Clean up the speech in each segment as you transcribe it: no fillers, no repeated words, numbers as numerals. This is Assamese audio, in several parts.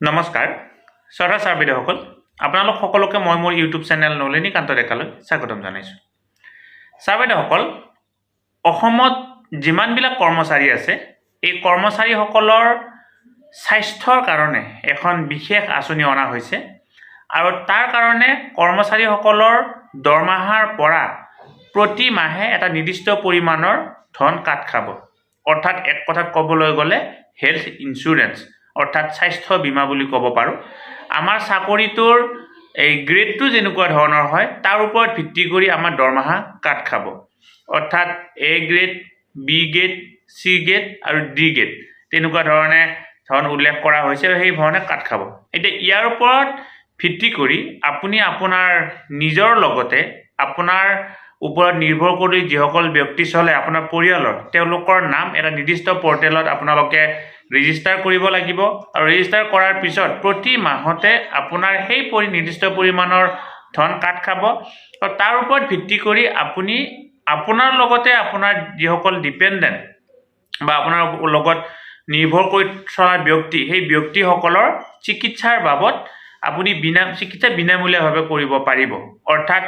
নমস্কাৰ শ্ৰদ্ধা ছাৰ বাইদেউসকল আপোনালোক সকলোকে মই মোৰ ইউটিউব চেনেল নলিনীকান্ত ডেকালৈ স্বাগতম জনাইছোঁ। ছাৰ বাইদেউসকল অসমত যিমানবিলাক কৰ্মচাৰী আছে এই কৰ্মচাৰীসকলৰ স্বাস্থ্যৰ কাৰণে এখন বিশেষ আঁচনি অনা হৈছে আৰু তাৰ কাৰণে কৰ্মচাৰীসকলৰ দৰমহাৰ পৰা প্ৰতি মাহে এটা নিৰ্দিষ্ট পৰিমাণৰ ধন কাট খাব। অৰ্থাৎ এক কথাত ক'বলৈ গ'লে হেল্থ ইঞ্চুৰেঞ্চ অৰ্থাৎ স্বাস্থ্য বীমা বুলি ক'ব পাৰোঁ। আমাৰ চাকৰিটোৰ এই গ্ৰেডটো যেনেকুৱা ধৰণৰ হয় তাৰ ওপৰত ভিত্তি কৰি আমাৰ দৰমহা কাট খাব। অৰ্থাৎ A grade, B grade, C grade আৰু ডি গ্ৰেড তেনেকুৱা ধৰণে ধন উল্লেখ কৰা হৈছে আৰু সেই ধৰণে কাট খাব। এতিয়া ইয়াৰ ওপৰত ভিত্তি কৰি আপুনি আপোনাৰ নিজৰ লগতে আপোনাৰ ওপৰত নিৰ্ভৰ কৰি যিসকল ব্যক্তি চলে আপোনাৰ পৰিয়ালৰ তেওঁলোকৰ নাম এটা নিৰ্দিষ্ট পৰ্টেলত আপোনালোকে ৰেজিষ্টাৰ কৰিব লাগিব আৰু ৰেজিষ্টাৰ কৰাৰ পিছত প্ৰতি মাহতে আপোনাৰ সেই নিৰ্দিষ্ট পৰিমাণৰ ধন কাট খাব আৰু তাৰ ওপৰত ভিত্তি কৰি আপুনি আপোনাৰ লগতে আপোনাৰ যিসকল ডিপেণ্ডেণ্ট বা আপোনাৰ লগত নিৰ্ভৰ কৰি চলা ব্যক্তি সেই ব্যক্তিসকলৰ চিকিৎসাৰ বাবদ আপুনি চিকিৎসা বিনামূলীয়াভাৱে কৰিব পাৰিব। অৰ্থাৎ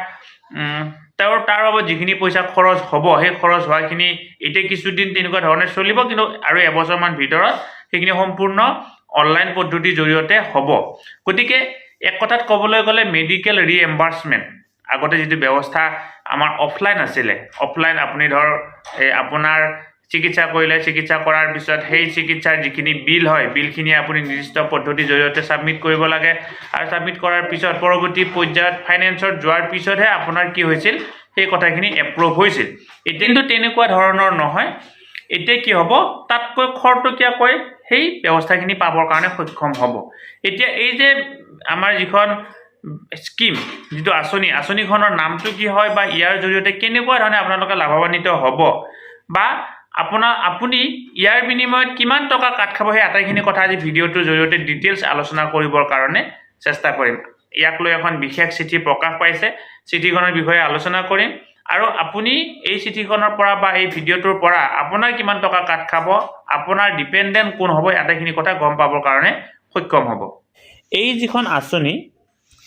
তাৰ বাবদ যিখিনি পইচা খৰচ হ'ব সেই খৰচ হোৱাখিনি এতিয়া কিছুদিন তেনেকুৱা ধৰণে চলিব, কিন্তু আৰু এবছৰমান ভিতৰত সেইখিনি সম্পূৰ্ণ অনলাইন পদ্ধতিৰ জৰিয়তে হ'ব। গতিকে এক কথাত ক'বলৈ গ'লে মেডিকেল ৰিএম্বাৰ্চমেণ্ট আগতে যিটো ব্যৱস্থা আমাৰ অফলাইন আছিলে, অফলাইন আপুনি আপোনাৰ চিকিৎসা কৰিলে, চিকিৎসা কৰাৰ পিছত সেই চিকিৎসাৰ যিখিনি বিল হয় বিলখিনি আপুনি নিৰ্দিষ্ট পদ্ধতিৰ জৰিয়তে ছাবমিট কৰিব লাগে আৰু ছাবমিট কৰাৰ পিছত পৰৱৰ্তী পৰ্যায়ত ফাইনেন্সত যোৱাৰ পিছতহে আপোনাৰ কি হৈছিল সেই কথাখিনি এপ্ৰুভ হৈছিল। এতিয়া কিন্তু তেনেকুৱা ধৰণৰ নহয়। এতিয়া কি হ'ব, তাতকৈ খৰতকীয়াকৈ সেই ব্যৱস্থাখিনি পাবৰ কাৰণে সক্ষম হ'ব। এতিয়া এই যে আমাৰ যিখন স্কিম যিটো আঁচনিখনৰ নামটো কি হয় বা ইয়াৰ জৰিয়তে কেনেকুৱা ধৰণে আপোনালোকে লাভান্বিত হ'ব বা আপুনি ইয়াৰ বিনিময়ত কিমান টকা কাট খাব সেই আটাইখিনি কথা আজি ভিডিঅ'টোৰ জৰিয়তে ডিটেইলছ আলোচনা কৰিবৰ কাৰণে চেষ্টা কৰিম। ইয়াক লৈ এখন বিশেষ চিঠি প্ৰকাশ পাইছে, চিঠিখনৰ বিষয়ে আলোচনা কৰিম আৰু আপুনি এই চিঠিখনৰ পৰা বা এই ভিডিঅ'টোৰ পৰা আপোনাৰ কিমান টকা কাট খাব, আপোনাৰ ডিপেণ্ডেণ্ট কোন হ'ব, আটাইখিনি কথা গম পাবৰ কাৰণে সক্ষম হ'ব। এই যিখন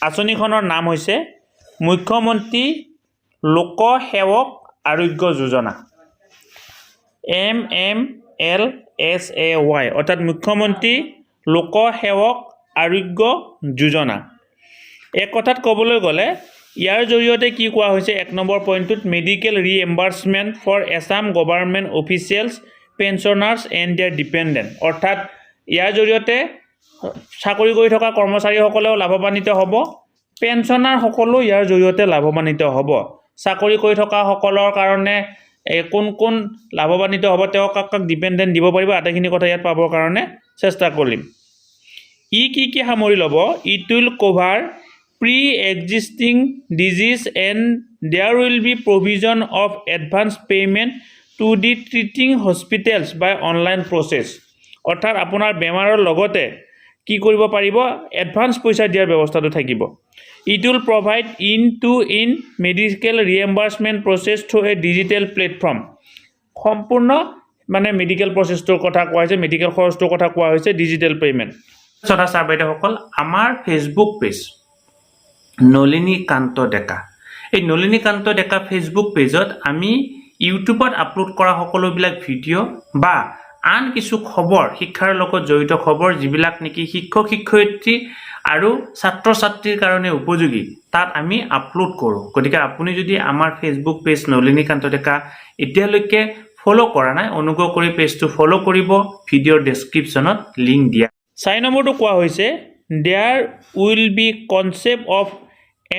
আঁচনিখনৰ নাম হৈছে মুখ্যমন্ত্ৰী লোক সেৱক আৰোগ্য যোজনা, MMLSAY অৰ্থাৎ মুখ্যমন্ত্ৰী লোক সেৱক আৰোগ্য যোজনা। এক কথাত ক'বলৈ গ'লে ইয়াৰ জৰিয়তে কি কোৱা হৈছে, 1 নম্বৰ পইণ্টটোত medical reimbursement for Assam government officials pensioners and their dependent. অৰ্থাৎ ইয়াৰ জৰিয়তে চাকৰি কৰি থকা কৰ্মচাৰীসকলেও লাভান্বিত হ'ব, পেঞ্চনাৰসকলো ইয়াৰ জৰিয়তে লাভান্বিত হ'ব। চাকৰি কৰি থকাসকলৰ কাৰণে কোন লাভান্বিত হ'ব, তেওঁ কাক ডিপেণ্ডেণ্ট দিব পাৰিব, আটাইখিনি কথা ইয়াত পাবৰ কাৰণে চেষ্টা কৰিম। ই কি সামৰি ল'ব, it will cover pre-existing disease and there will be provision of advance payment to the treating hospitals by online process। অৰ্থাৎ আপোনাৰ বেমাৰৰ লগতে কি কৰিব পাৰিব, এডভান্স পইচা দিয়াৰ ব্যৱস্থাটো থাকিব। It will provide in medical reimbursement process through a digital platform। সম্পূৰ্ণ মেডিকেল প্ৰচেছটোৰ কথা কোৱা হৈছে, মেডিকেল খৰচটোৰ কথা কোৱা হৈছে, ডিজিটেল পে'মেণ্ট। শ্ৰদ্ধা ছাৰ বাইদেউসকল, আমাৰ ফেচবুক পেজ নলিনীকান্ত ডেকা, এই নলিনীকান্ত ডেকা ফেচবুক পেজত আমি ইউটিউবত আপলোড কৰা সকলোবিলাক ভিডিঅ' বা আন কিছু খবৰ, শিক্ষাৰ লগত জড়িত খবৰ যিবিলাক নেকি শিক্ষক শিক্ষয়িত্ৰী আৰু ছাত্ৰ ছাত্ৰীৰ কাৰণে উপযোগী, তাত আমি আপলোড কৰোঁ। গতিকে আপুনি যদি আমাৰ ফেচবুক পেজ নলিনীকান্ত ডেকা এতিয়ালৈকে ফ'ল' কৰা নাই, অনুগ্ৰহ কৰি পেজটো ফ'ল' কৰিব, ভিডিঅ'ৰ ডেছক্ৰিপশ্যনত লিংক দিয়া। 4 নম্বৰটো কোৱা হৈছে there will be concept of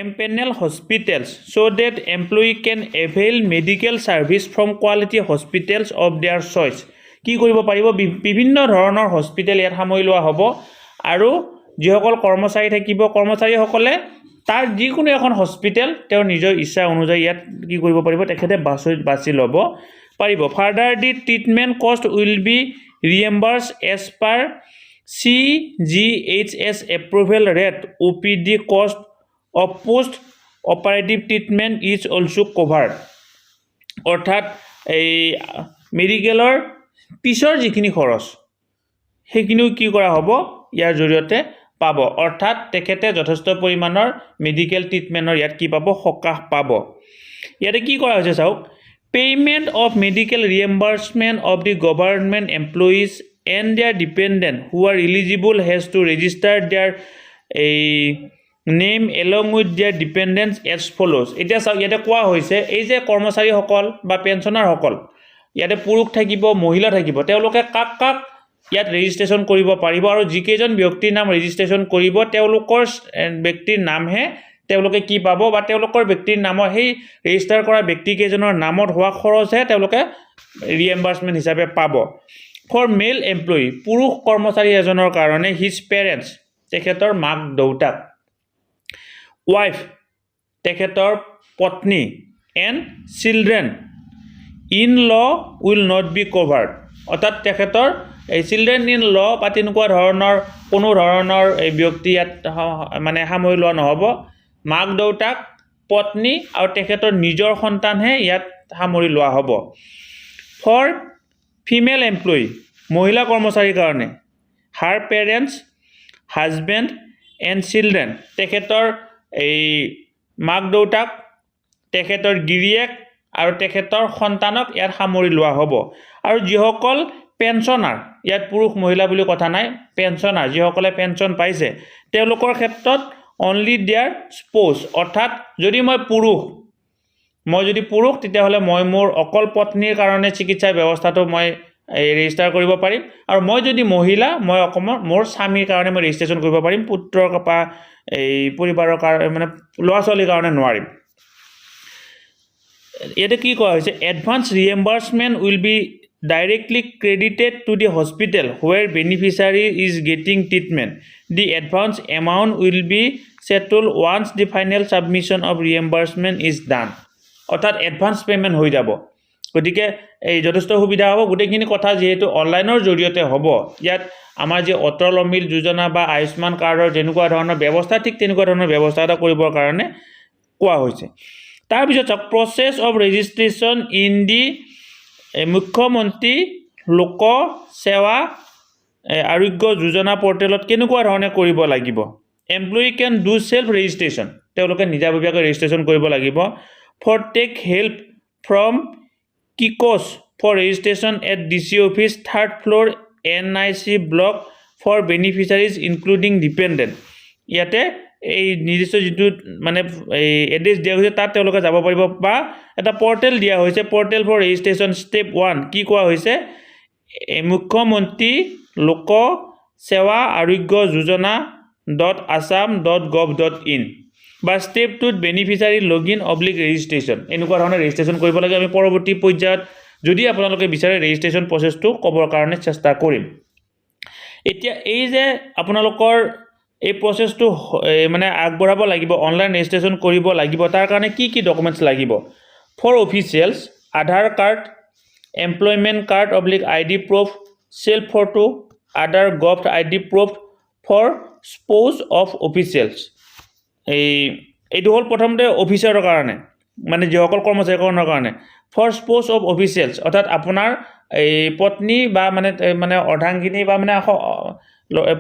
empanel hospitals so that employee can avail medical service from quality hospitals of their choice। কি কৰিব পাৰিব, বিভিন্ন ধৰণৰ হস্পিটেল ইয়াত সামৰি লোৱা হ'ব আৰু যিসকল কৰ্মচাৰী থাকিব, কৰ্মচাৰীসকলে তাৰ যিকোনো এখন হস্পিটেল তেওঁৰ নিজৰ ইচ্ছা অনুযায়ী ইয়াত কি কৰিব পাৰিব, তেখেতে বাছি ল'ব পাৰিব। Further the treatment cost will be reimbursed as per CGHS approval rate, OPD cost of post-operative treatment is also covered। অৰ্থাৎ এই মেডিকেলৰ পিছৰ যিখিনি খৰচ সেইখিনিও কি কৰা হ'ব, ইয়াৰ জৰিয়তে পাব অৰ্থাৎ তেখেতে যথেষ্ট পৰিমাণৰ মেডিকেল ট্ৰিটমেণ্টৰ ইয়াত কি পাব সকাহ পাব ইয়াতে কি কৰা হৈছে চাওক payment of medical reimbursement of the government employees and their dependent who are eligible has to register their name along with their dependents as follows এতিয়া চাওক ইয়াতে কোৱা হৈছে এই যে কৰ্মচাৰীসকল বা পেঞ্চনাৰসকল ইয়াতে পুৰুষ থাকিব মহিলা থাকিব তেওঁলোকে কাক কাক ইয়াত ৰেজিষ্ট্ৰেশ্যন কৰিব পাৰিব আৰু যিকেইজন ব্যক্তিৰ নাম ৰেজিষ্ট্ৰেশ্যন কৰিব তেওঁলোকৰ ব্যক্তিৰ নামহে তেওঁলোকে কি পাব বা তেওঁলোকৰ ব্যক্তিৰ নামৰ সেই ৰেজিষ্টাৰ কৰা ব্যক্তিকেইজনৰ নামত হোৱা খৰচহে তেওঁলোকে ৰিএম্বাৰ্সমেণ্ট হিচাপে পাব ফৰ মেল এমপ্লয়ি পুৰুষ কৰ্মচাৰী এজনৰ কাৰণে হিজ পেৰেণ্টছ তেখেতৰ মাক দেউতাক ৱাইফ তেখেতৰ পত্নী and children in law will not be covered অৰ্থাৎ তেখেতৰ এই চিলড্ৰেন ইন ল বা তেনেকুৱা ধৰণৰ কোনো ধৰণৰ এই ব্যক্তি ইয়াত মানে সামৰি লোৱা নহ'ব মাক দেউতাক পত্নী আৰু তেখেতৰ নিজৰ সন্তানহে ইয়াত সামৰি লোৱা হ'ব ফৰ ফিমেল এমপ্লয়ি মহিলা কৰ্মচাৰীৰ কাৰণে হাৰ পেৰেণ্টছ হাজবেণ্ড এণ্ড চিলড্ৰেন তেখেতৰ এই মাক দেউতাক তেখেতৰ গিৰিয়েক আৰু তেখেতৰ সন্তানক ইয়াত সামৰি লোৱা হ'ব আৰু যিসকল পেঞ্চনাৰ ইয়াত পুৰুষ মহিলা বুলি কথা নাই পেঞ্চনাৰ যিসকলে পেঞ্চন পাইছে তেওঁলোকৰ ক্ষেত্ৰত অনলি দেয়াৰ স্পৌজ অৰ্থাৎ যদি মই পুৰুষ তেতিয়াহ'লে মই মোৰ অকল পত্নীৰ কাৰণে চিকিৎসাৰ ব্যৱস্থাটো মই ৰেজিষ্টাৰ কৰিব পাৰিম আৰু মই যদি মহিলা মই অকমান মোৰ স্বামীৰ কাৰণে মই ৰেজিষ্ট্ৰেশ্যন কৰিব পাৰিম পুত্ৰৰ বা এই পৰিবাৰৰ কাৰণে মানে ল'ৰা ছোৱালীৰ কাৰণে নোৱাৰিম ইয়াতে কি কোৱা হৈছে advance reimbursement will be directly credited to the hospital where beneficiary is getting treatment. The advance amount will be settled once the final submission of reimbursement is done. অৰ্থাৎ এডভান্স পেমেণ্ট হৈ যাব গতিকে এই যথেষ্ট সুবিধা হ'ব গোটেইখিনি কথা যেহেতু অনলাইনৰ জৰিয়তে হ'ব ইয়াত আমাৰ যে অটল অমৃত যোজনা বা আয়ুষ্মান কাৰ্ডৰ যেনেকুৱা ধৰণৰ ব্যৱস্থা ঠিক তেনেকুৱা ধৰণৰ ব্যৱস্থা এটা কৰিবৰ কাৰণে কোৱা হৈছে তাৰপিছত process of registration in the মুখ্যমন্ত্ৰী লোক সেৱা আৰোগ্য যোজনা পৰ্টেলত কেনেকুৱা ধৰণে কৰিব লাগিব employee can do self registration তেওঁলোকে নিজাববীয়াকৈ ৰেজিষ্ট্ৰেশ্যন কৰিব লাগিব for take help from kicks for registration at DC office third floor NIC block for beneficiaries including dependent ইয়াতে এই নিৰ্দিষ্ট যিটো মানে এই এড্ৰেছ দিয়া হৈছে তাত তেওঁলোকে যাব পাৰিব বা এটা পৰ্টেল দিয়া হৈছে পৰ্টেল ফৰ ৰেজিষ্ট্ৰেশ্যন ষ্টেপ 1 কি কোৱা হৈছে মুখ্যমন্ত্ৰী লোক সেৱা আৰোগ্য যোজনা .assam.gov.in বা ষ্টেপ 2 বেনিফিচাৰী লগইন ৰেজিষ্ট্ৰেশ্যন এনেকুৱা ধৰণৰ ৰেজিষ্ট্ৰেশ্যন কৰিব লাগে আমি পৰৱৰ্তী পৰ্যায়ত যদি আপোনালোকে বিচাৰে ৰেজিষ্ট্ৰেশ্যন প্ৰচেছটো ক'বৰ কাৰণে চেষ্টা কৰিম এতিয়া এই যে আপোনালোকৰ এই প্ৰচেছটো মানে আগবঢ়াব লাগিব অনলাইন ৰেজিষ্ট্ৰেশ্যন কৰিব লাগিব তাৰ কাৰণে কি কি ডকুমেণ্টছ লাগিব for officials Aadhaar card employment card /ID proof self photo other govt ID proof for spouse of officials এইটো হ'ল প্ৰথমতে অফিচাৰৰ কাৰণে মানে যিসকল কৰ্মচাৰীসকলৰ কাৰণে ফৰ স্পৌজ অফ অফিচিয়েলছ অৰ্থাৎ আপোনাৰ এই পত্নী বা মানে অৰ্ধাংগিনী বা মানে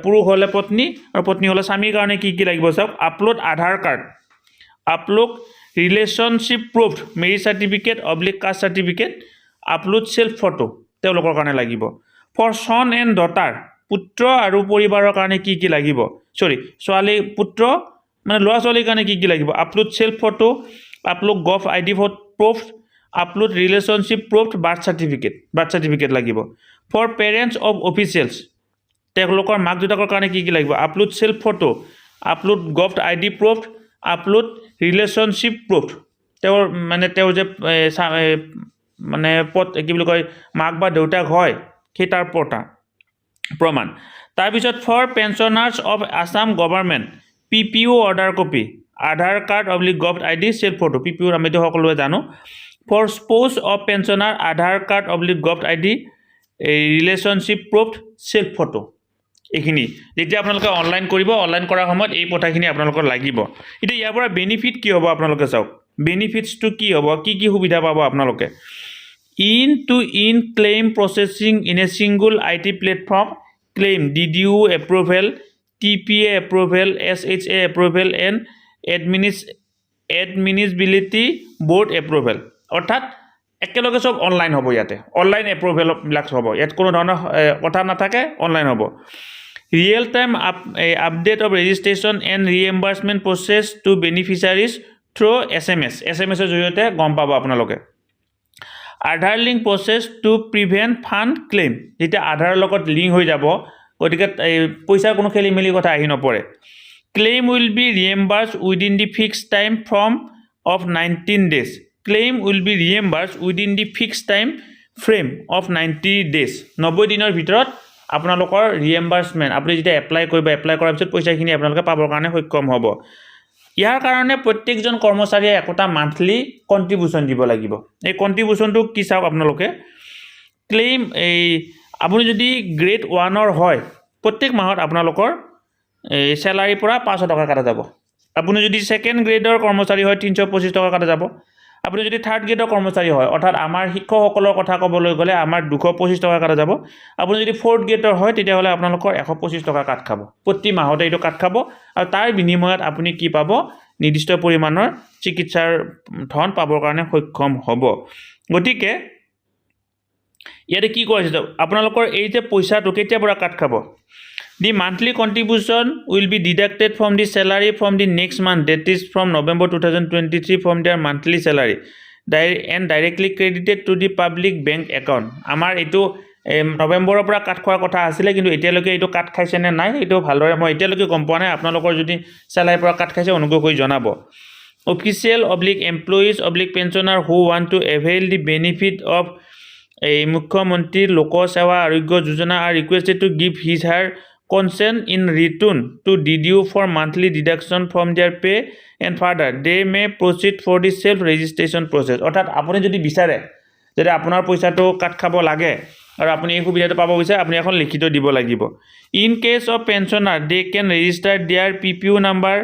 পুৰুষ হ'লে পত্নী আৰু পত্নী হ'লে স্বামীৰ কাৰণে কি কি লাগিব চাওক upload Aadhaar card upload relationship proof marriage certificate /caste certificate upload self photo তেওঁলোকৰ কাৰণে লাগিব ফৰ সন এণ্ড ডটাৰ পুত্ৰ আৰু পৰিবাৰৰ কাৰণে কি কি লাগিব ছোৱালী পুত্ৰ মানে ল'ৰা ছোৱালীৰ কাৰণে কি কি লাগিব upload self photo upload gov ID proof upload relationship proof birth certificate লাগিব ফৰ পেৰেণ্টছ অফ অফিচিয়েলছ তেওঁলোকৰ মাক দেউতাকৰ কাৰণে কি কি লাগিব upload self photo upload govt ID proof upload relationship proof তেওঁৰ যে মানে কি বুলি কয় মাক বা দেউতাক হয় সেই তাৰ প্ৰমাণ তাৰপিছত for pensioners of Assam government PPO order copy Aadhaar card /govt ID self photo PPO আমিতো সকলোৱে জানো for spouse of pensioner Aadhaar card /govt ID relationship proof self photo এইখিনি যেতিয়া আপোনালোকে অনলাইন কৰিব অনলাইন কৰাৰ সময়ত এই কথাখিনি আপোনালোকৰ লাগিব এতিয়া ইয়াৰ পৰা বেনিফিট কি হ'ব আপোনালোকে চাওক বেনিফিটছটো কি হ'ব কি কি সুবিধা পাব আপোনালোকে in claim processing in a single IT platform claim DDU approval, TPA approval, SHA approval and admissibility board approval. অৰ্থাৎ একেলগে সব অনলাইন হ'ব ইয়াতে অনলাইন এপ্ৰুভেল বিলাক হ'ব ইয়াত কোনো ধৰণৰ কথা নাথাকে অনলাইন হ'ব real time update of registration and reimbursement process to beneficiaries through SMS এৰ জৰিয়তে গম পাব আপোনালোকে আধাৰ link process to prevent fund claim যেতিয়া আধাৰৰ লগত লিংক হৈ যাব গতিকে পইচাৰ কোনো খেলিমেলি কথা আহি নপৰে claim will be reimbursed within the fixed time of 19 days claim will be reimbursed within the fixed time frame of 90 days 90 দিনৰ ভিতৰত আপোনালোকৰ ৰিএম্বাৰ্সমেন্ট আপুনি যেতিয়া এপ্লাই কৰাৰ পিছত পইচাখিনি আপোনালোকে পাবৰ কাৰণে সক্ষম হ'ব ইয়াৰ কাৰণে প্ৰত্যেকজন কৰ্মচাৰীয়ে একটা মান্থলি কন্ট্ৰিবিউশন দিব লাগিব এই কন্ট্ৰিবিউশনটো কি চাওক আপোনালোকে ক্লেইম এই আপুনি যদি গ্ৰেড 1 ৰ হয় প্ৰত্যেক মাহত আপোনালোকৰ এই স্যালাৰি পৰা 500 টকা কাটা যাব আপুনি যদি সেকেন্ড গ্ৰেডৰ কৰ্মচাৰী হয় 325 টকা কাটা যাব আপুনি যদি থাৰ্ড গ্ৰেডৰ কৰ্মচাৰী হয় অৰ্থাৎ আমাৰ শিক্ষকসকলৰ কথা ক'বলৈ গ'লে আমাৰ 225 টকা কাটা যাব আপুনি যদি ফৰ্থ গ্ৰেডৰ হয় তেতিয়া হলে আপোনালোকৰ 125 টকা কাট খাব প্ৰতি মাহতে এইটো কাট খাব আৰু তাৰ বিনিময়ত আপুনি কি পাব নিৰ্দিষ্ট পৰিমাণৰ চিকিৎসাৰ ধন পাবৰ কাৰণে সক্ষম হ'ব গতিকে ইয়াতে কি কৈছে আপোনালোকৰ এই যে পইচাটো কেতিয়া পৰা কাট খাব The monthly contribution will be deducted from the salary from the next month, that is from November 2023 from their monthly salary, and directly credited to the public bank account. আমাৰ এটো নৱেম্বৰৰ পৰা কাট খোৱাৰ কথা আছিল কিন্তু এতিয়ালৈকে এটো কাট খাইছে নে নাই এটো ভালদৰে মই এতিয়ালৈকে গম পোৱা নাই আপোনালোকৰ যদি salary পৰা কাট খাইছে অনুগ্ৰহ কৰি জনাব official/employees/pensioner who want to avail the benefit of a Mukhyamantri Lok Sewa Arogya Yojana are requested to give her consent in return to DDU for monthly deduction from their pay and further they may proceed for the self registration process অৰ্থাৎ আপুনি যদি বিচাৰে যে আপোনাৰ পইচাটো কাট খাব লাগে আৰু আপুনি এই সুবিধাটো পাব বিচাৰে আপুনি এখন লিখিত দিব লাগিব in case of pensioner they can register their PPO number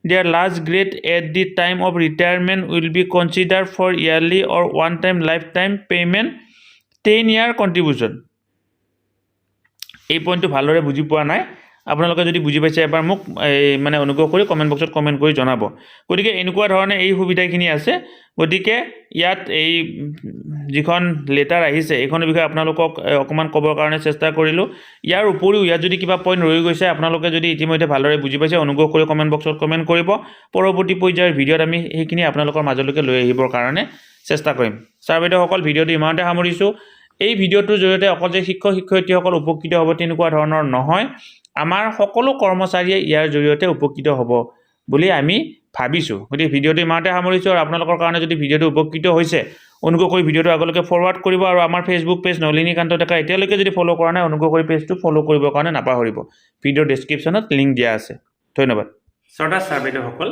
their last grade at the time of retirement will be considered for yearly or one time lifetime payment 10-year contribution এই পইণ্টটো ভালদৰে বুজি পোৱা নাই আপোনালোকে যদি বুজি পাইছে এবাৰ মোক মানে অনুগ্ৰহ কৰি কমেন্ট বক্সত কমেন্ট কৰি জনাব গতিকে এনেকুৱা ধৰণে এই সুবিধাখিনি আছে গতিকে ইয়াত এই যিখন লেটাৰ আহিছে এইখনৰ বিষয়ে আপোনালোকক অকমান ক'বৰ কাৰণে চেষ্টা কৰিলো ইয়াৰ উপৰিও ইয়াত যদি কিবা পইণ্ট ৰৈ গৈছে আপোনালোকে যদি ইতিমধ্যে ভালদৰে বুজি পাইছে অনুগ্ৰহ কৰি কমেন্ট বক্সত কমেন্ট কৰিব পৰৱৰ্তী পৰ্যায়ৰ ভিডিঅ'ত আমি সেইখিনি আপোনালোকৰ মাজলৈকে লৈ আহিবৰ কাৰণে চেষ্টা কৰিম ছাৰ বাইদেউসকল ভিডিঅ'টো ইমানতে সামৰিছো এই ভিডিঅ'টোৰ জৰিয়তে অকল যে শিক্ষক-শিক্ষয়িত্ৰীসকল উপকৃত হ'ব তেনেকুৱা ধৰণৰ নহয় আমাৰ সকলো কৰ্মচাৰীয়ে ইয়াৰ জৰিয়তে উপকৃত হ'ব বুলি আমি ভাবিছো গতিকে ভিডিঅ'টো ইমানতে সামৰিছো আৰু আপোনালোকৰ কাৰণে যদি ভিডিঅ'টো উপকৃত হৈছে অনুগ্ৰহ কৰি ভিডিঅ'টো আগলৈকে ফৰৱাৰ্ড কৰিব আৰু আমাৰ ফেচবুক পেজ নলিনীকান্ত ডেকা এতিয়ালৈকে যদি ফলো কৰা নাই অনুগ্ৰহ কৰি পেজটো ফলো কৰিবৰ কাৰণে নাপাহৰিব ভিডিঅ'ৰ ডেসক্ৰিপচনত লিংক দিয়া আছে ধন্যবাদ শ্ৰোতা ছাৰ বাইদেউসকল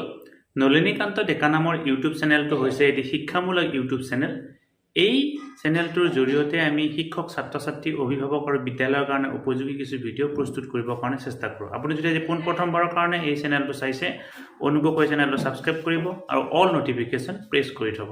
নলিনীকান্ত ডেকা নামৰ ইউটিউব চেনেলটো হৈছে এটি শিক্ষামূলক ইউটিউব চেনেল এই চেনেলটোৰ জৰিয়তে আমি শিক্ষক ছাত্ৰ-ছাত্ৰী অভিভাৱক আৰু বিদ্যালয়ৰ কাৰণে উপযোগী কিছু ভিডিঅ' প্ৰস্তুত কৰিবৰ কাৰণে চেষ্টা কৰোঁ আপুনি যদি পোন প্ৰথমবাৰৰ কাৰণে এই চেনেলটো চাইছে অনুগ্ৰহ কৰি চেনেলটো সাবস্ক্ৰাইব কৰিব আৰু অল নটিফিকেশন প্ৰেছ কৰি থব